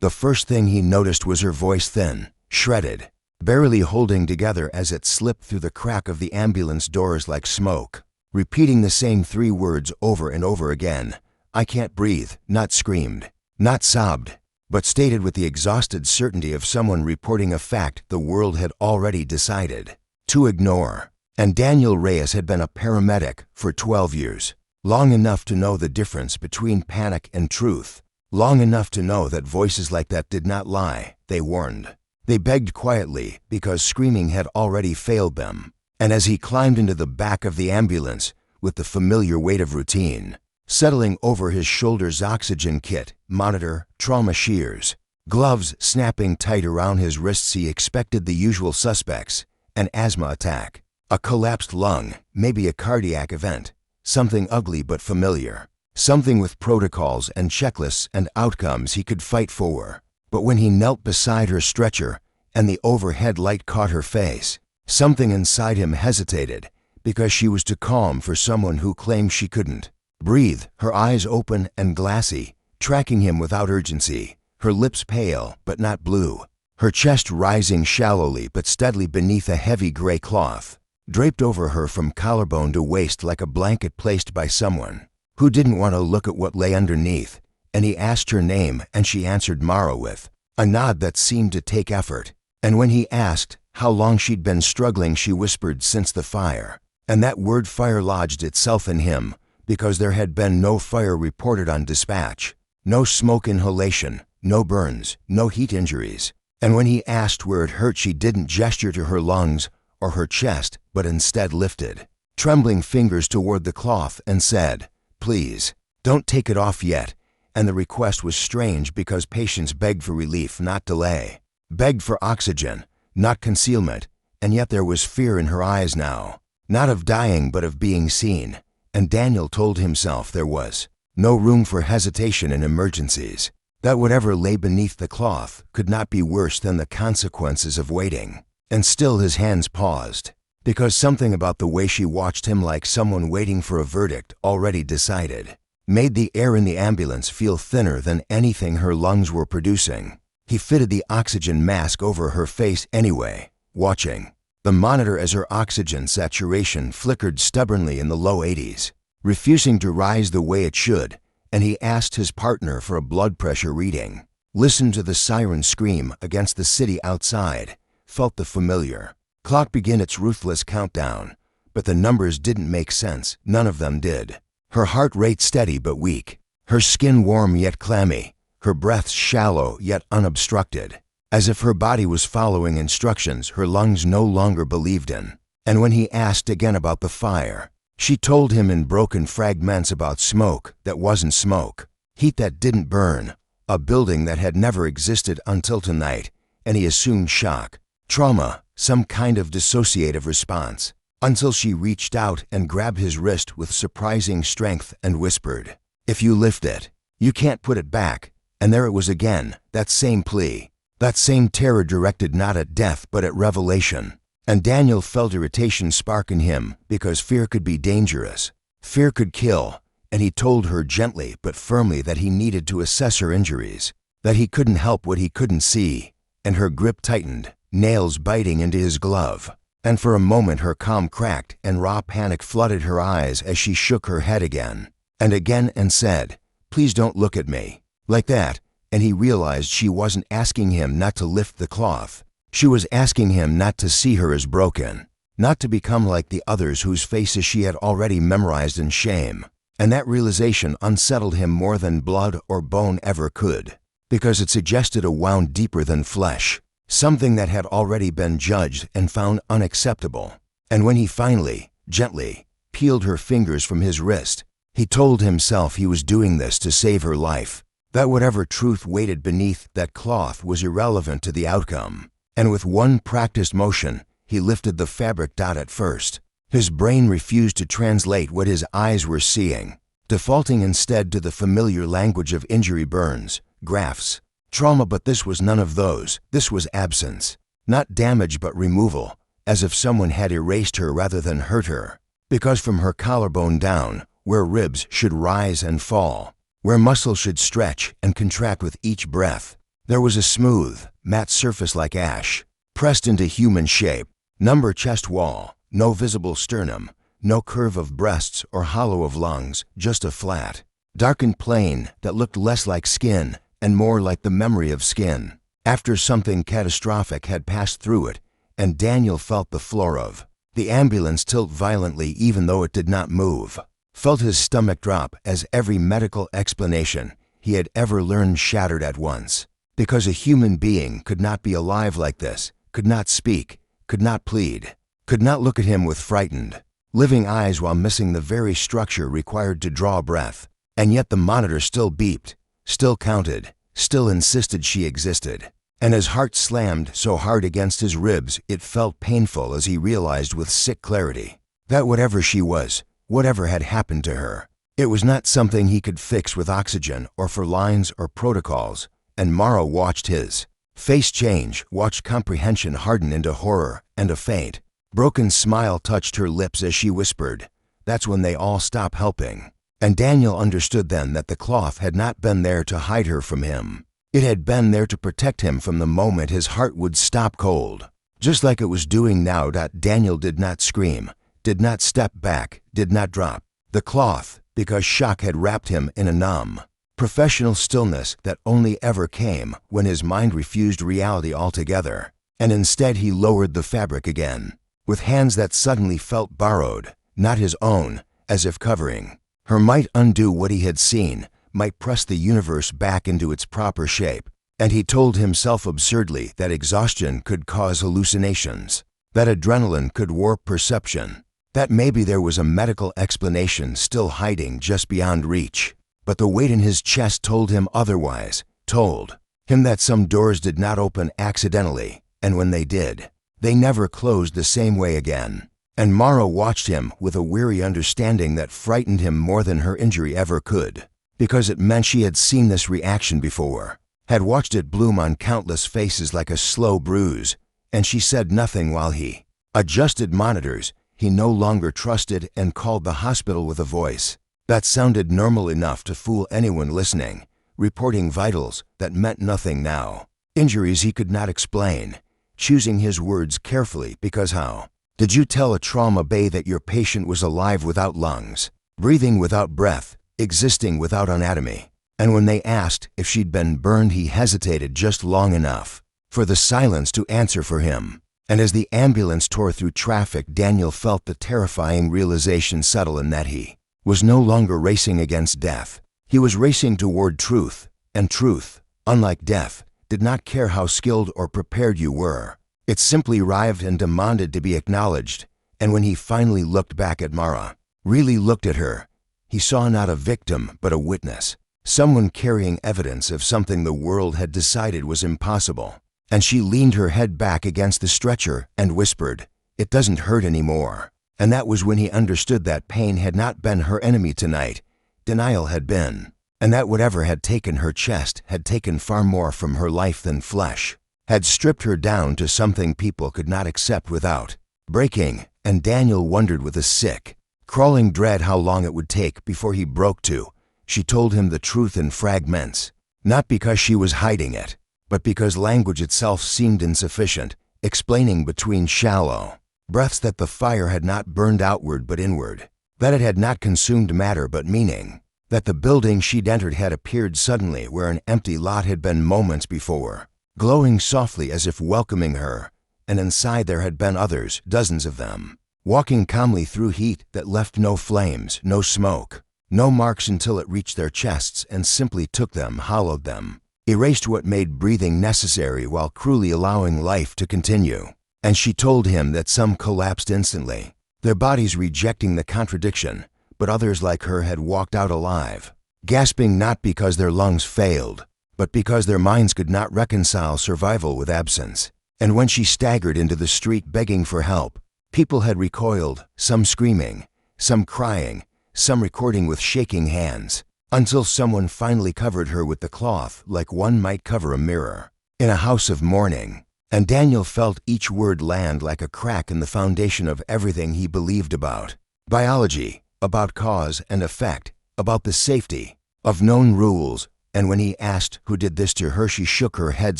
The first thing he noticed was her voice, thin, shredded, barely holding together as it slipped through the crack of the ambulance doors like smoke, repeating the same 3 words over and over again. "I can't breathe," not screamed, not sobbed, but stated with the exhausted certainty of someone reporting a fact the world had already decided to ignore. And Daniel Reyes had been a paramedic for 12 years, long enough to know the difference between panic and truth, long enough to know that voices like that did not lie, they warned. They begged quietly because screaming had already failed them. And as he climbed into the back of the ambulance with the familiar weight of routine settling over his shoulders, oxygen kit, monitor, trauma shears, gloves snapping tight around his wrists, he expected the usual suspects: an asthma attack, a collapsed lung, maybe a cardiac event, something ugly but familiar, something with protocols and checklists and outcomes he could fight for. But when he knelt beside her stretcher and the overhead light caught her face, something inside him hesitated, because she was too calm for someone who claimed she couldn't breathe, her eyes open and glassy, tracking him without urgency, her lips pale but not blue, her chest rising shallowly but steadily beneath a heavy gray cloth, draped over her from collarbone to waist like a blanket placed by someone who didn't want to look at what lay underneath. And he asked her name, and she answered Mara with a nod that seemed to take effort. And when he asked how long she'd been struggling, she whispered, "Since the fire." And that word fire lodged itself in him, because there had been no fire reported on dispatch, no smoke inhalation, no burns, no heat injuries. And when he asked where it hurt, she didn't gesture to her lungs or her chest, but instead lifted trembling fingers toward the cloth and said, "Please, don't take it off yet." And the request was strange, because patients begged for relief, not delay, begged for oxygen, not concealment, and yet there was fear in her eyes now, not of dying but of being seen. And Daniel told himself there was no room for hesitation in emergencies, that whatever lay beneath the cloth could not be worse than the consequences of waiting. And still his hands paused, because something about the way she watched him, like someone waiting for a verdict already decided, made the air in the ambulance feel thinner than anything her lungs were producing. He fitted the oxygen mask over her face anyway, watching the monitor as her oxygen saturation flickered stubbornly in the low 80s, refusing to rise the way it should. And he asked his partner for a blood pressure reading, listened to the siren scream against the city outside, felt the familiar clock begin its ruthless countdown, but the numbers didn't make sense. None of them did. Her heart rate steady but weak, her skin warm yet clammy, her breath shallow yet unobstructed, as if her body was following instructions her lungs no longer believed in. And when he asked again about the fire, she told him in broken fragments about smoke that wasn't smoke, heat that didn't burn, a building that had never existed until tonight. And he assumed shock, trauma, some kind of dissociative response, until she reached out and grabbed his wrist with surprising strength and whispered, "If you lift it, you can't put it back." And there it was again, that same plea, that same terror directed not at death but at revelation. And Daniel felt irritation spark in him, because fear could be dangerous. Fear could kill. And he told her gently but firmly that he needed to assess her injuries, that he couldn't help what he couldn't see. And her grip tightened, nails biting into his glove. And for a moment her calm cracked and raw panic flooded her eyes as she shook her head again and said, "Please don't look at me like that." And he realized she wasn't asking him not to lift the cloth. She was asking him not to see her as broken, not to become like the others whose faces she had already memorized in shame. And that realization unsettled him more than blood or bone ever could, because it suggested a wound deeper than flesh, something that had already been judged and found unacceptable. And when he finally, gently, peeled her fingers from his wrist, he told himself he was doing this to save her life, that whatever truth waited beneath that cloth was irrelevant to the outcome. And with one practiced motion, he lifted the fabric. At first, his brain refused to translate what his eyes were seeing, defaulting instead to the familiar language of injury, burns, grafts, trauma. But this was none of those. This was absence, not damage but removal, as if someone had erased her rather than hurt her. Because from her collarbone down, where ribs should rise and fall, where muscles should stretch and contract with each breath, There was a smooth, matte surface like ash, pressed into human shape, number chest wall, no visible sternum, no curve of breasts or hollow of lungs, just a flat, darkened plane that looked less like skin and more like the memory of skin, after something catastrophic had passed through it, and Daniel felt the floor of the ambulance tilt violently even though it did not move, felt his stomach drop as every medical explanation he had ever learned shattered at once, because a human being could not be alive like this, could not speak, could not plead, could not look at him with frightened, living eyes while missing the very structure required to draw breath, and yet the monitor still beeped, still counted, still insisted she existed. And his heart slammed so hard against his ribs it felt painful as he realized with sick clarity that whatever she was, whatever had happened to her, it was not something he could fix with oxygen or for lines or protocols. And Morrow watched his face change, watched comprehension harden into horror, and a faint, broken smile touched her lips as she whispered, "That's when they all stop helping." And Daniel understood then that the cloth had not been there to hide her from him. It had been there to protect him from the moment his heart would stop cold, just like it was doing now. Daniel did not scream, did not step back, did not drop the cloth, because shock had wrapped him in a numb, professional stillness that only ever came when his mind refused reality altogether, and instead he lowered the fabric again, with hands that suddenly felt borrowed, not his own, as if covering her might undo what he had seen, might press the universe back into its proper shape. And he told himself absurdly that exhaustion could cause hallucinations, that adrenaline could warp perception, that maybe there was a medical explanation still hiding just beyond reach. But the weight in his chest told him otherwise, told him that some doors did not open accidentally, and when they did, they never closed the same way again. And Morrow watched him with a weary understanding that frightened him more than her injury ever could, because it meant she had seen this reaction before, had watched it bloom on countless faces like a slow bruise, and she said nothing while he adjusted monitors he no longer trusted and called the hospital with a voice that sounded normal enough to fool anyone listening, reporting vitals that meant nothing now, injuries he could not explain, choosing his words carefully because how did you tell a trauma bay that your patient was alive without lungs, breathing without breath, existing without anatomy? And when they asked if she'd been burned, he hesitated just long enough for the silence to answer for him. And as the ambulance tore through traffic, Daniel felt the terrifying realization settle in that he was no longer racing against death. He was racing toward truth, and truth, unlike death, did not care how skilled or prepared you were. It simply arrived and demanded to be acknowledged. And when he finally looked back at Mara, really looked at her, he saw not a victim but a witness, someone carrying evidence of something the world had decided was impossible. And she leaned her head back against the stretcher and whispered, "It doesn't hurt anymore." And that was when he understood that pain had not been her enemy tonight. Denial had been. And that whatever had taken her chest had taken far more from her life than flesh, had stripped her down to something people could not accept without breaking. And Daniel wondered with a sick, crawling dread how long it would take before he broke to. She told him the truth in fragments, not because she was hiding it, but because language itself seemed insufficient, explaining between shallow breaths that the fire had not burned outward but inward, that it had not consumed matter but meaning, that the building she'd entered had appeared suddenly where an empty lot had been moments before, glowing softly as if welcoming her, and inside there had been others, dozens of them, walking calmly through heat that left no flames, no smoke, no marks until it reached their chests and simply took them, hollowed them, erased what made breathing necessary while cruelly allowing life to continue. And she told him that some collapsed instantly, their bodies rejecting the contradiction, but others like her had walked out alive, gasping not because their lungs failed, but because their minds could not reconcile survival with absence. And when she staggered into the street begging for help, people had recoiled, some screaming, some crying, some recording with shaking hands, until someone finally covered her with the cloth like one might cover a mirror in a house of mourning. And Daniel felt each word land like a crack in the foundation of everything he believed about biology, about cause and effect, about the safety of known rules, and when he asked who did this to her, she shook her head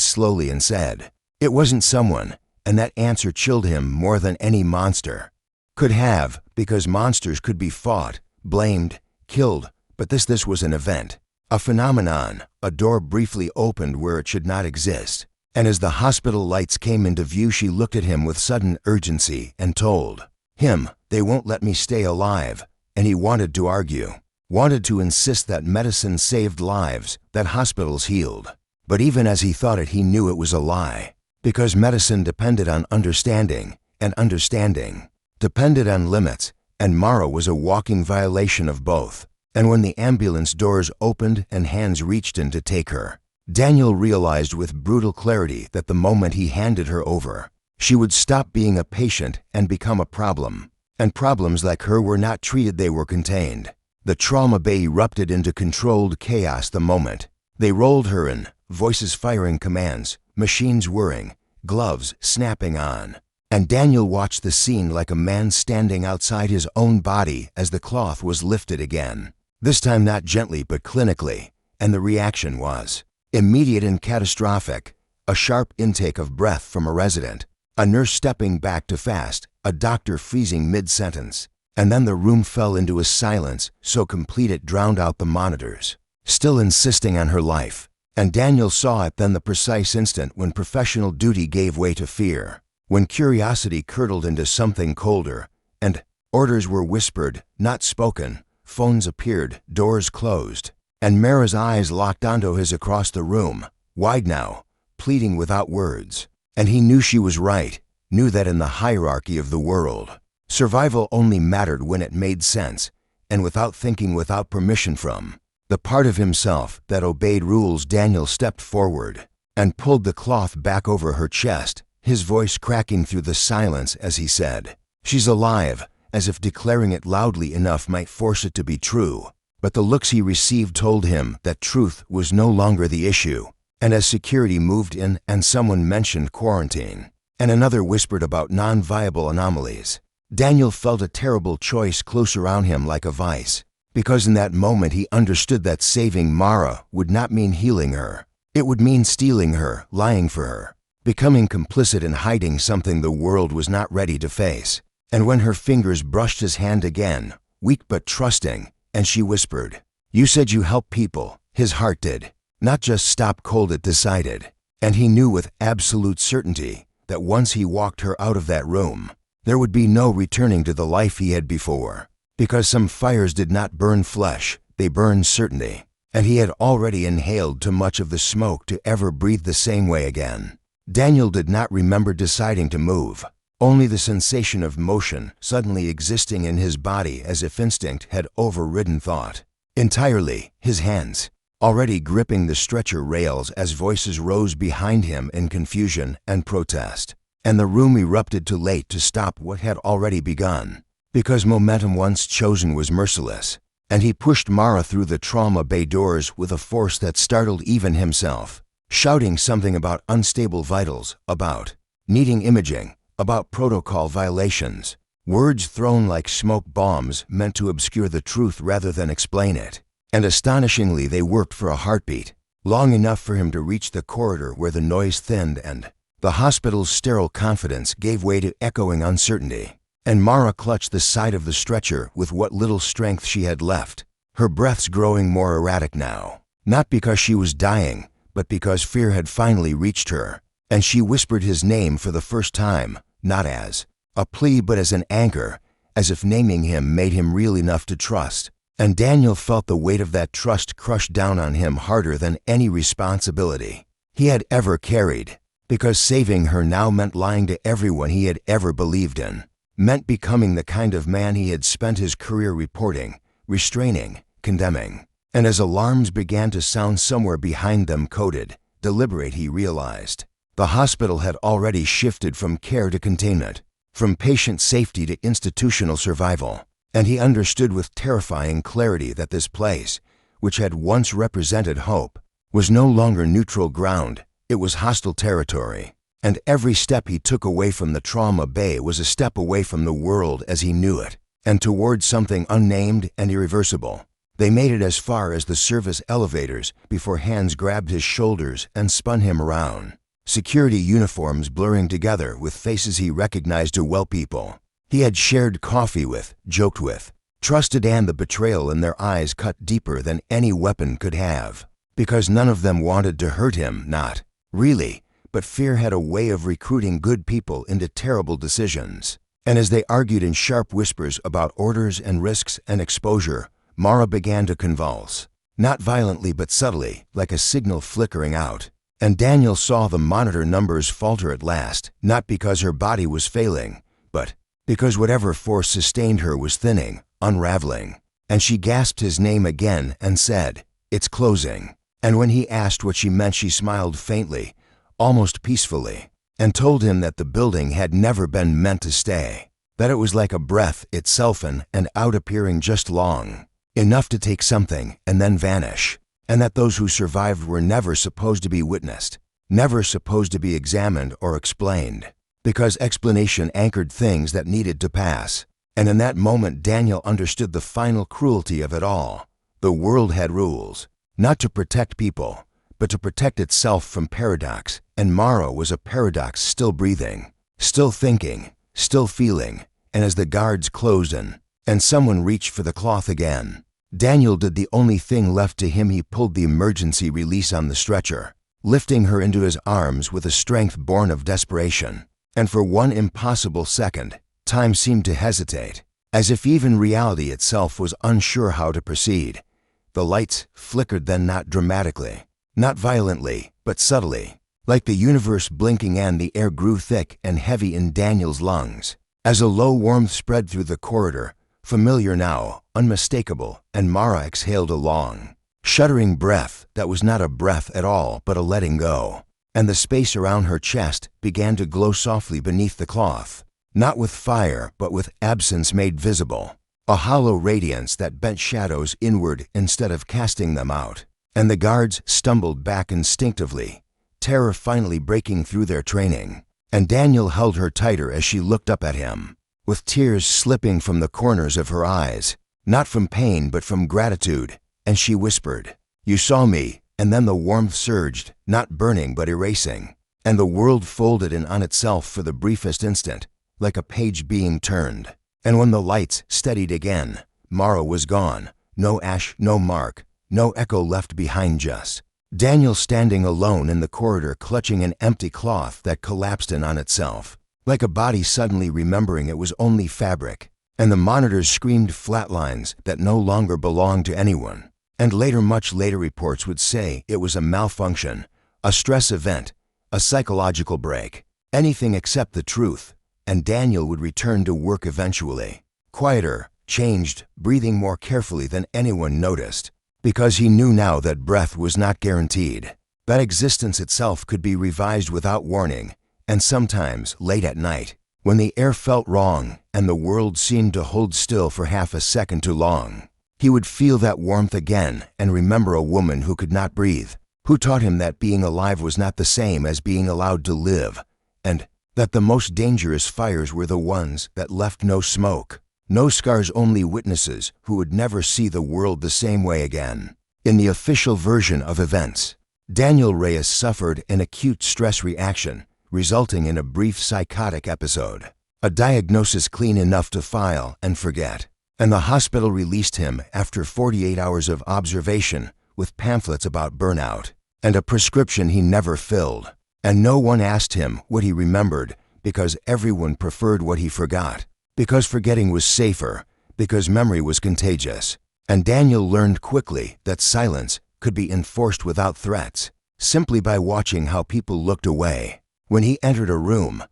slowly and said, "It wasn't someone," and that answer chilled him more than any monster could have, because monsters could be fought, blamed, killed, but this was an event, a phenomenon. A door briefly opened where it should not exist, and as the hospital lights came into view, she looked at him with sudden urgency and told him, "They won't let me stay alive," and he wanted to argue, wanted to insist that medicine saved lives, that hospitals healed. But even as he thought it, he knew it was a lie, because medicine depended on understanding, and understanding depended on limits, and Mara was a walking violation of both. And when the ambulance doors opened and hands reached in to take her, Daniel realized with brutal clarity that the moment he handed her over, she would stop being a patient and become a problem. And problems like her were not treated, they were contained. The trauma bay erupted into controlled chaos the moment they rolled her in, voices firing commands, machines whirring, gloves snapping on. And Daniel watched the scene like a man standing outside his own body as the cloth was lifted again. This time not gently but clinically, and the reaction was immediate and catastrophic. A sharp intake of breath from a resident, a nurse stepping back too fast, a doctor freezing mid-sentence, and then the room fell into a silence so complete it drowned out the monitors, still insisting on her life. And Daniel saw it then, the precise instant when professional duty gave way to fear, when curiosity curdled into something colder, and orders were whispered, not spoken. Phones appeared, doors closed, and Mara's eyes locked onto his across the room, wide now, pleading without words. And he knew she was right, knew that in the hierarchy of the world, survival only mattered when it made sense, and without thinking, without permission from the part of himself that obeyed rules. Daniel stepped forward and pulled the cloth back over her chest, his voice cracking through the silence as he said, "She's alive," as if declaring it loudly enough might force it to be true. But the looks he received told him that truth was no longer the issue. And as security moved in and someone mentioned quarantine, and another whispered about non-viable anomalies, Daniel felt a terrible choice close around him like a vice, because in that moment he understood that saving Mara would not mean healing her. It would mean stealing her, lying for her, becoming complicit in hiding something the world was not ready to face. And when her fingers brushed his hand again, weak but trusting, and she whispered, "You said you help people," his heart did not just stop cold, it decided. And he knew with absolute certainty that once he walked her out of that room, there would be no returning to the life he had before. Because some fires did not burn flesh, they burned certainty. And he had already inhaled too much of the smoke to ever breathe the same way again. Daniel did not remember deciding to move, only the sensation of motion suddenly existing in his body as if instinct had overridden thought. Entirely, his hands already gripping the stretcher rails as voices rose behind him in confusion and protest. And the room erupted too late to stop what had already begun, because momentum once chosen was merciless. And he pushed Mara through the trauma bay doors with a force that startled even himself, shouting something about unstable vitals, about needing imaging, about protocol violations, words thrown like smoke bombs meant to obscure the truth rather than explain it. And astonishingly, they worked for a heartbeat, long enough for him to reach the corridor where the noise thinned and the hospital's sterile confidence gave way to echoing uncertainty. And Mara clutched the side of the stretcher with what little strength she had left, her breaths growing more erratic now, not because she was dying, but because fear had finally reached her. And she whispered his name for the first time, not as a plea but as an anchor, as if naming him made him real enough to trust. And Daniel felt the weight of that trust crush down on him harder than any responsibility he had ever carried, because saving her now meant lying to everyone he had ever believed in, meant becoming the kind of man he had spent his career reporting, restraining, condemning. And as alarms began to sound somewhere behind them, coded, deliberate, he realized the hospital had already shifted from care to containment, from patient safety to institutional survival. And he understood with terrifying clarity that this place, which had once represented hope, was no longer neutral ground, it was hostile territory. And every step he took away from the trauma bay was a step away from the world as he knew it, and towards something unnamed and irreversible. They made it as far as the service elevators before hands grabbed his shoulders and spun him around. Security uniforms blurring together with faces he recognized as well people he had shared coffee with, joked with, trusted, and the betrayal in their eyes cut deeper than any weapon could have. Because none of them wanted to hurt him, not really, but fear had a way of recruiting good people into terrible decisions. And as they argued in sharp whispers about orders and risks and exposure, Mara began to convulse. Not violently but subtly, like a signal flickering out. And Daniel saw the monitor numbers falter at last, not because her body was failing, but because whatever force sustained her was thinning, unraveling. And she gasped his name again and said, "It's closing." And when he asked what she meant, she smiled faintly, almost peacefully, and told him that the building had never been meant to stay, that it was like a breath itself in and out, appearing just long enough to take something and then vanish, and that those who survived were never supposed to be witnessed, never supposed to be examined or explained, because explanation anchored things that needed to pass. And in that moment Daniel understood the final cruelty of it all. The world had rules, not to protect people, but to protect itself from paradox, and Mara was a paradox, still breathing, still thinking, still feeling. And as the guards closed in, and someone reached for the cloth again, Daniel did the only thing left to him. He pulled the emergency release on the stretcher, lifting her into his arms with a strength born of desperation. And for one impossible second, time seemed to hesitate, as if even reality itself was unsure how to proceed. The lights flickered, then not dramatically, not violently, but subtly, like the universe blinking, and the air grew thick and heavy in Daniel's lungs, as a low warmth spread through the corridor, familiar now, unmistakable, and Mara exhaled a long, shuddering breath that was not a breath at all, but a letting go. And the space around her chest began to glow softly beneath the cloth, not with fire, but with absence made visible, a hollow radiance that bent shadows inward instead of casting them out. And the guards stumbled back instinctively, terror finally breaking through their training. And Daniel held her tighter as she looked up at him, with tears slipping from the corners of her eyes, not from pain but from gratitude. And she whispered, "You saw me." And then the warmth surged, not burning but erasing, and the world folded in on itself for the briefest instant, like a page being turned. And when the lights steadied again, Mara was gone, no ash, no mark, no echo left behind, just Daniel standing alone in the corridor, clutching an empty cloth that collapsed in on itself, like a body suddenly remembering it was only fabric. And the monitors screamed flat lines that no longer belonged to anyone. And later, much later, reports would say it was a malfunction, a stress event, a psychological break, anything except the truth. And Daniel would return to work eventually, quieter, changed, breathing more carefully than anyone noticed, because he knew now that breath was not guaranteed, that existence itself could be revised without warning. And sometimes, late at night, when the air felt wrong and the world seemed to hold still for half a second too long, he would feel that warmth again and remember a woman who could not breathe, who taught him that being alive was not the same as being allowed to live, and that the most dangerous fires were the ones that left no smoke, no scars, only witnesses who would never see the world the same way again. In the official version of events, Daniel Reyes suffered an acute stress reaction, resulting in a brief psychotic episode, a diagnosis clean enough to file and forget. And the hospital released him after 48 hours of observation with pamphlets about burnout and a prescription he never filled. And no one asked him what he remembered, because everyone preferred what he forgot, because forgetting was safer, because memory was contagious. And Daniel learned quickly that silence could be enforced without threats, simply by watching how people looked away when he entered a room,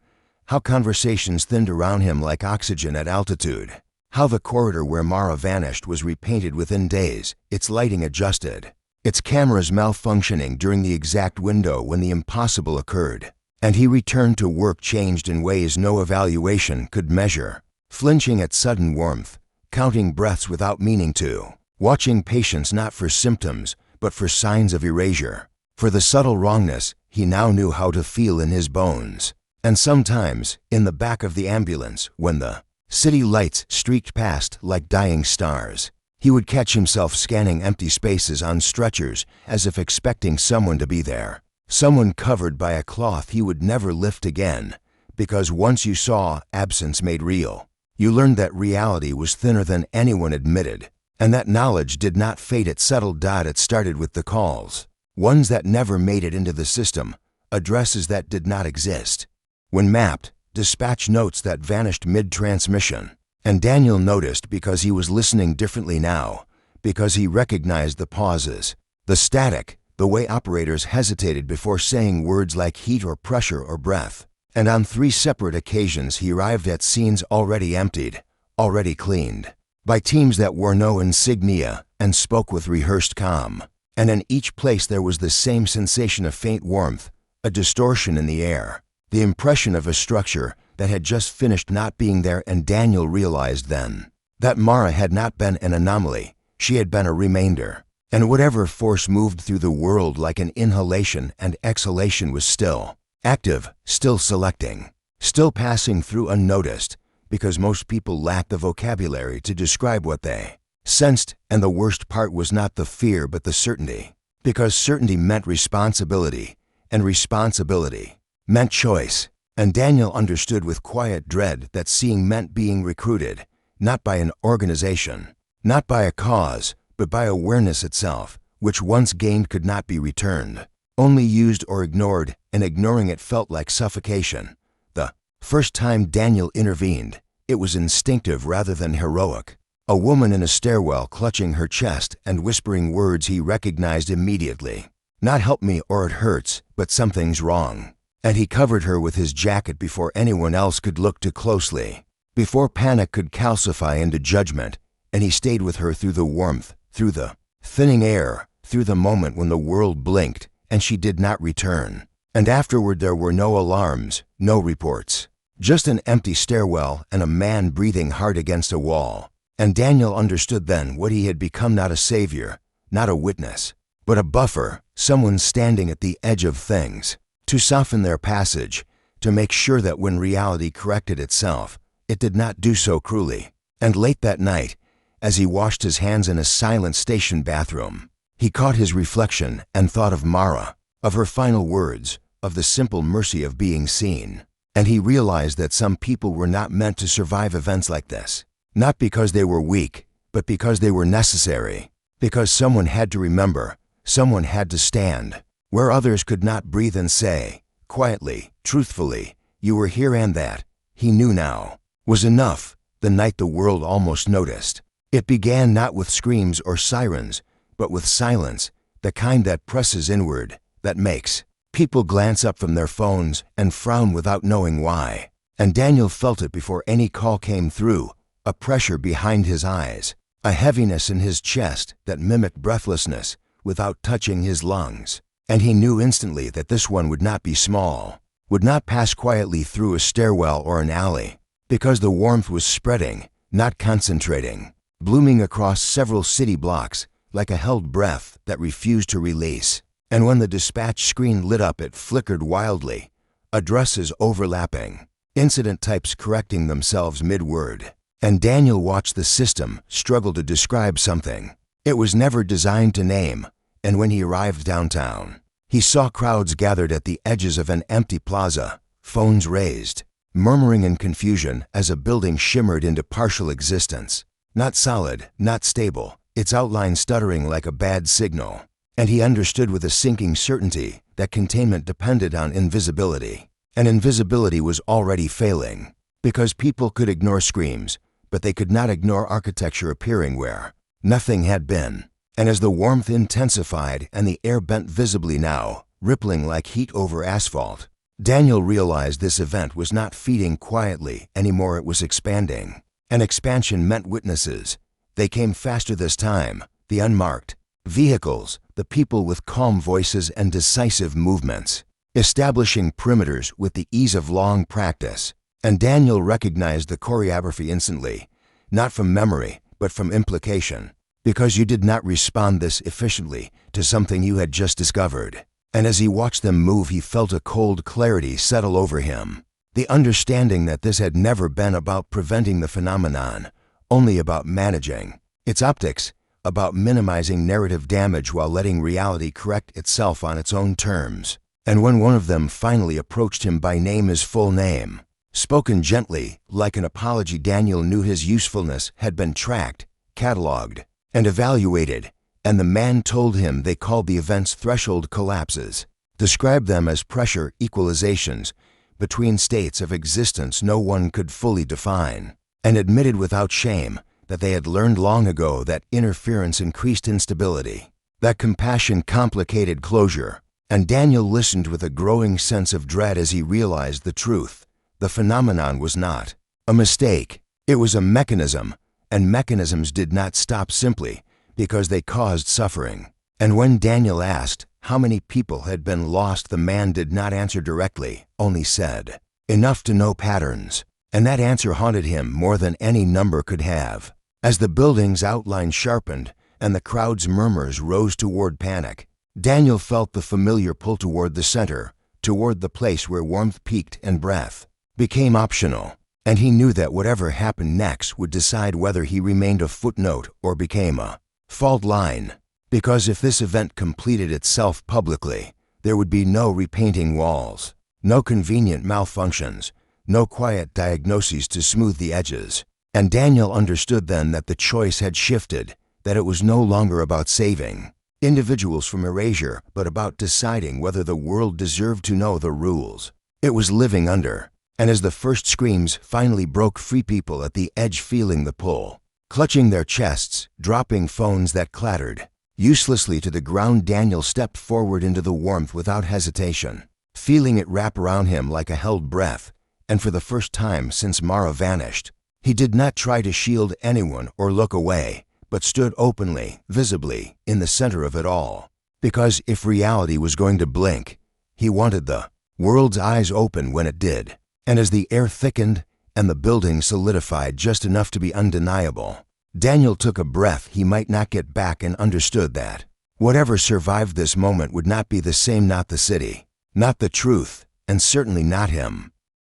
how conversations thinned around him like oxygen at altitude, how the corridor where Mara vanished was repainted within days, its lighting adjusted, its cameras malfunctioning during the exact window when the impossible occurred. And he returned to work changed in ways no evaluation could measure, flinching at sudden warmth, counting breaths without meaning to, watching patients not for symptoms but for signs of erasure, for the subtle wrongness he now knew how to feel in his bones. And sometimes, in the back of the ambulance, when the city lights streaked past like dying stars, He would catch himself scanning empty spaces on stretchers as if expecting someone to be there. Someone covered by a cloth he would never lift again, because once you saw absence made real, you learned that reality was thinner than anyone admitted, and that knowledge did not fade at settled. It started with the calls, ones that never made it into the system, addresses that did not exist. When mapped, dispatch notes that vanished mid-transmission. And Daniel noticed because he was listening differently now, because he recognized the pauses, the static, the way operators hesitated before saying words like heat or pressure or breath. And on 3 separate occasions he arrived at scenes already emptied, already cleaned, by teams that wore no insignia and spoke with rehearsed calm. And in each place there was the same sensation of faint warmth, a distortion in the air, the impression of a structure that had just finished not being there. And Daniel realized then that Mara had not been an anomaly, she had been a remainder. And whatever force moved through the world like an inhalation and exhalation was still active, still selecting, still passing through unnoticed, because most people lacked the vocabulary to describe what they sensed. And the worst part was not the fear but the certainty, because certainty meant responsibility, and responsibility meant choice. And Daniel understood with quiet dread that seeing meant being recruited, not by an organization, not by a cause, but by awareness itself, which once gained could not be returned, only used or ignored, and ignoring it felt like suffocation. The first time Daniel intervened, it was instinctive rather than heroic. A woman in a stairwell clutching her chest and whispering words he recognized immediately. Not "help me" or "it hurts," but "something's wrong." And he covered her with his jacket before anyone else could look too closely, before panic could calcify into judgment, and he stayed with her through the warmth, through the thinning air, through the moment when the world blinked and she did not return. And afterward there were no alarms, no reports, just an empty stairwell and a man breathing hard against a wall. And Daniel understood then what he had become: not a savior, not a witness, but a buffer, someone standing at the edge of things, to soften their passage, to make sure that when reality corrected itself, it did not do so cruelly. And late that night, as he washed his hands in a silent station bathroom, he caught his reflection and thought of Mara, of her final words, of the simple mercy of being seen. And he realized that some people were not meant to survive events like this, not because they were weak, but because they were necessary, because someone had to remember, someone had to stand where others could not breathe and say, quietly, truthfully, "You were here," and that, he knew now, was enough. The night the world almost noticed. It began not with screams or sirens, but with silence, the kind that presses inward, that makes people glance up from their phones and frown without knowing why. And Daniel felt it before any call came through, a pressure behind his eyes, a heaviness in his chest that mimicked breathlessness without touching his lungs. And he knew instantly that this one would not be small, would not pass quietly through a stairwell or an alley, because the warmth was spreading, not concentrating, blooming across several city blocks like a held breath that refused to release. And when the dispatch screen lit up, it flickered wildly, addresses overlapping, incident types correcting themselves mid-word. And Daniel watched the system struggle to describe something it was never designed to name. And when he arrived downtown, he saw crowds gathered at the edges of an empty plaza, phones raised, murmuring in confusion as a building shimmered into partial existence. Not solid, not stable, its outline stuttering like a bad signal. And he understood with a sinking certainty that containment depended on invisibility. And invisibility was already failing, because people could ignore screams, but they could not ignore architecture appearing where nothing had been. And as the warmth intensified and the air bent visibly now, rippling like heat over asphalt, Daniel realized this event was not feeding quietly anymore, it was expanding. And expansion meant witnesses. They came faster this time, the unmarked vehicles, the people with calm voices and decisive movements, establishing perimeters with the ease of long practice. And Daniel recognized the choreography instantly, not from memory, but from implication. Because you did not respond this efficiently to something you had just discovered. And as he watched them move, he felt a cold clarity settle over him. The understanding that this had never been about preventing the phenomenon, only about managing its optics, about minimizing narrative damage while letting reality correct itself on its own terms. And when one of them finally approached him by name, his full name, spoken gently, like an apology, Daniel knew his usefulness had been tracked, cataloged, and evaluated, and the man told him they called the events threshold collapses, described them as pressure equalizations between states of existence no one could fully define, and admitted without shame that they had learned long ago that interference increased instability, that compassion complicated closure. And Daniel listened with a growing sense of dread as he realized the truth. The phenomenon was not a mistake. It was a mechanism, and mechanisms did not stop simply because they caused suffering. And when Daniel asked how many people had been lost, the man did not answer directly, only said, "Enough to know patterns." And that answer haunted him more than any number could have. As the building's outline sharpened and the crowd's murmurs rose toward panic, Daniel felt the familiar pull toward the center, toward the place where warmth peaked and breath became optional. And he knew that whatever happened next would decide whether he remained a footnote or became a fault line. Because if this event completed itself publicly, there would be no repainting walls, no convenient malfunctions, no quiet diagnoses to smooth the edges. And Daniel understood then that the choice had shifted, that it was no longer about saving individuals from erasure, but about deciding whether the world deserved to know the rules it was living under. And as the first screams finally broke free, people at the edge feeling the pull, clutching their chests, dropping phones that clattered uselessly to the ground, Daniel stepped forward into the warmth without hesitation, feeling it wrap around him like a held breath. And for the first time since Mara vanished, he did not try to shield anyone or look away, but stood openly, visibly, in the center of it all. Because if reality was going to blink, he wanted the world's eyes open when it did. And as the air thickened and the building solidified just enough to be undeniable, Daniel took a breath he might not get back and understood that whatever survived this moment would not be the same, not the city, not the truth, and certainly not him.